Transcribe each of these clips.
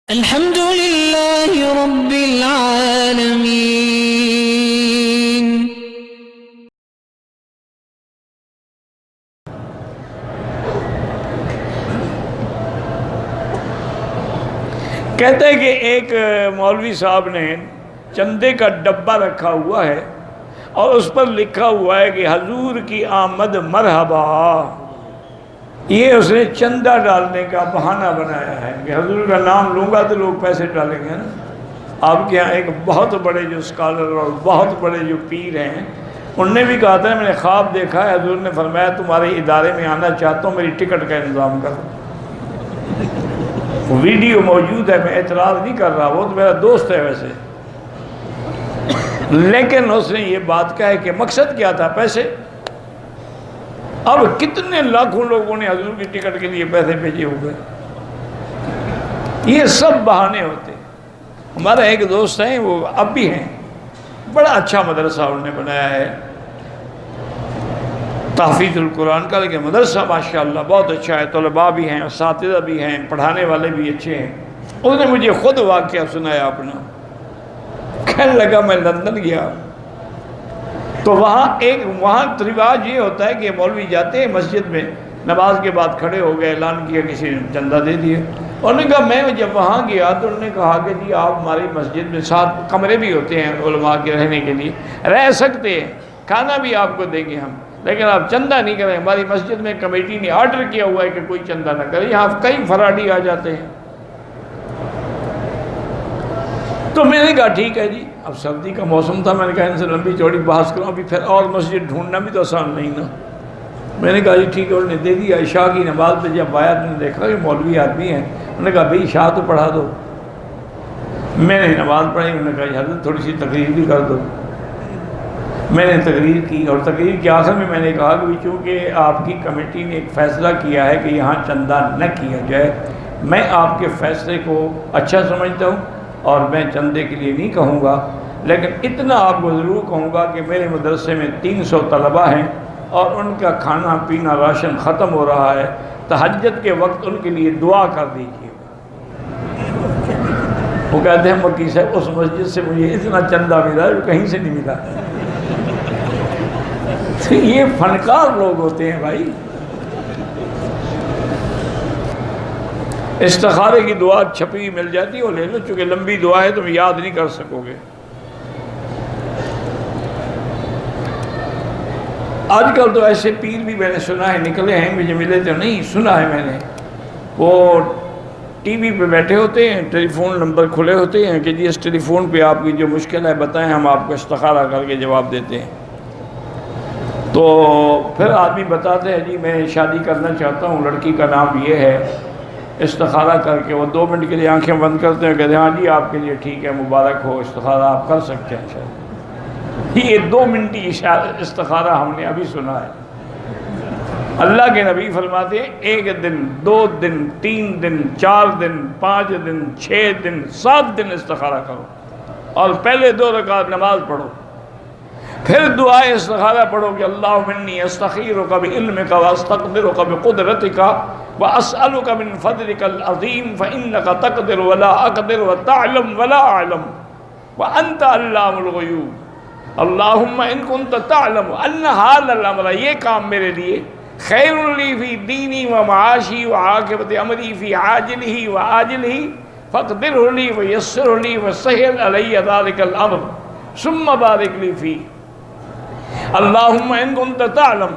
الحمد لله رب العالمين. کہتے ہیں کہ ایک مولوی صاحب نے چندے کا ڈبہ رکھا ہوا ہے اور اس پر لکھا ہوا ہے کہ حضور کی آمد مرحبا. یہ اس نے چندہ ڈالنے کا بہانہ بنایا ہے کہ حضور کا نام لوں گا تو لوگ پیسے ڈالیں گے نا. آپ کے یہاں ایک بہت بڑے جو اسکالر اور بہت بڑے جو پیر ہیں انہوں نے بھی کہا تھا میں نے خواب دیکھا ہے حضور نے فرمایا تمہارے ادارے میں آنا چاہتا ہوں میری ٹکٹ کا انتظام کرو. ویڈیو موجود ہے, میں اعتراض نہیں کر رہا, وہ تو میرا دوست ہے ویسے, لیکن اس نے یہ بات کہا ہے کہ مقصد کیا تھا پیسے. اب کتنے لاکھوں لوگوں نے حضور کی ٹکٹ کے لیے پیسے بھیجے ہوئے. یہ سب بہانے ہوتے. ہمارا ایک دوست ہیں وہ اب بھی ہیں, بڑا اچھا مدرسہ انہوں نے بنایا ہے تحفیظ القرآن کا, لیکن مدرسہ ماشاءاللہ بہت اچھا ہے, طلباء بھی ہیں, اساتذہ بھی ہیں, پڑھانے والے بھی اچھے ہیں. اس نے مجھے خود واقعہ سنایا اپنا. کہنے لگا میں لندن گیا تو وہاں رواج یہ ہوتا ہے کہ مولوی جاتے ہیں مسجد میں, نماز کے بعد کھڑے ہو گئے, اعلان کیا, کسی نے چندہ دے دیا. انہوں نے کہا میں جب وہاں گیا تو انہوں نے کہا کہ جی آپ ہماری مسجد میں 7 کمرے بھی ہوتے ہیں علماء کے رہنے کے لیے, رہ سکتے ہیں, کھانا بھی آپ کو دیں گے ہم, لیکن آپ چندہ نہیں کریں. ہماری مسجد میں کمیٹی نے آرڈر کیا ہوا ہے کہ کوئی چندہ نہ کرے. یہاں کئی فراڈی آ جاتے ہیں. تو میں نے کہا ٹھیک ہے جی. اب سردی کا موسم تھا, میں نے کہا ان سے لمبی چوڑی بحث کروں, ابھی پھر اور مسجد ڈھونڈنا بھی تو آسان نہیں نا. میں نے کہا جی ٹھیک ہے. انہوں نے دے دیا. عشاء کی نماز پہ جب آیا تو نے دیکھا کہ مولوی آدمی ہیں. انہوں نے کہا بھئی عشاء تو پڑھا دو. میں نے نماز پڑھی. انہوں نے کہا حضرت تھوڑی سی تقریر بھی کر دو. میں نے تقریر کی اور تقریر کے آخر میں میں نے کہا کہ چونکہ آپ کی کمیٹی نے ایک فیصلہ کیا ہے کہ یہاں چندہ نہ کیا جائے, میں آپ کے فیصلے کو اچھا سمجھتا ہوں اور میں چندے کے لیے نہیں کہوں گا, لیکن اتنا آپ کو ضرور کہوں گا کہ میرے مدرسے میں 300 طلباء ہیں اور ان کا کھانا پینا راشن ختم ہو رہا ہے. تہجد کے وقت ان کے لیے دعا کر دیجیے. وہ کہتے ہیں مکی صاحب اس مسجد سے مجھے اتنا چندہ ملا جو کہیں سے نہیں ملا. یہ فنکار لوگ ہوتے ہیں بھائی. استخارے کی دعا چھپی مل جاتی ہے, وہ لے لو, چونکہ لمبی دعا ہے تم یاد نہیں کر سکو گے. آج کل تو ایسے پیر بھی میں نے سنا ہے نکلے ہیں, مجھے ملے تو نہیں, سنا ہے میں نے. وہ ٹی وی پہ بیٹھے ہوتے ہیں, ٹیلی فون نمبر کھلے ہوتے ہیں کہ جی اس ٹیلی فون پہ آپ کی جو مشکل ہے بتائیں, ہم آپ کو استخارہ کر کے جواب دیتے ہیں. تو پھر آدمی بتاتے ہیں جی میں شادی کرنا چاہتا ہوں, لڑکی کا نام یہ ہے, استخارہ کر کے وہ 2 منٹ کے لیے آنکھیں بند کرتے ہیں, کہتے ہیں ہاں جی آپ کے لیے ٹھیک ہے, مبارک ہو, استخارہ آپ کر سکتے ہیں. یہ 2 منٹی استخارہ ہم نے ابھی سنا ہے. اللہ کے نبی فرماتے ہیں 1 دن 2 دن 3 دن 4 دن 5 دن 6 دن 7 دن استخارہ کرو اور پہلے 2 رکعت نماز پڑھو, پھر دعائے استخارہ پڑھو کہ اللہم انی استخیرک بعلمک واستقدرک بقدرتک واسألک من فضلک العظیم فانک تقدر ولا اقدر وتعلم ولا اعلم وانت علام الغیوب. اللہم ان کنت تعلم ان ھذا الامر, یہ کام میرے لیے خیر لی فی دینی و معاشی و عاقبت امری فی عاجلہ و آجلہ فاقدرہ لی ویسرہ لی وسہل علی ذلک الامر ثم بارک لی فی. اللہم ان کنت تعلم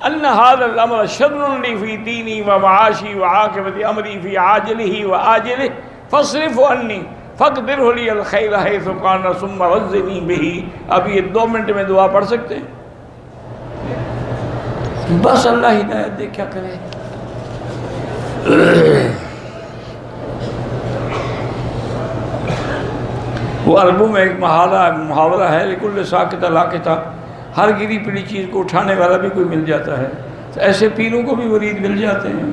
ان ھذا الامر شر لی فی دینی و معاشی و عاقبت امری فی عاجلہ و آجلہ فاصرف عنی فاقدرہ لی الخیر حیث کان ثم رزقنی بہ. اب یہ 2 منٹ میں دعا پڑھ سکتے ہیں. بس اللہ ہدایت دے, کیا کرے. وہ عربوں میں ایک محاورہ ہے لکل ساکتہ لاکتہ, ہر گری پڑی چیز کو اٹھانے والا بھی کوئی مل جاتا ہے. تو ایسے پیروں کو بھی مرید مل جاتے ہیں.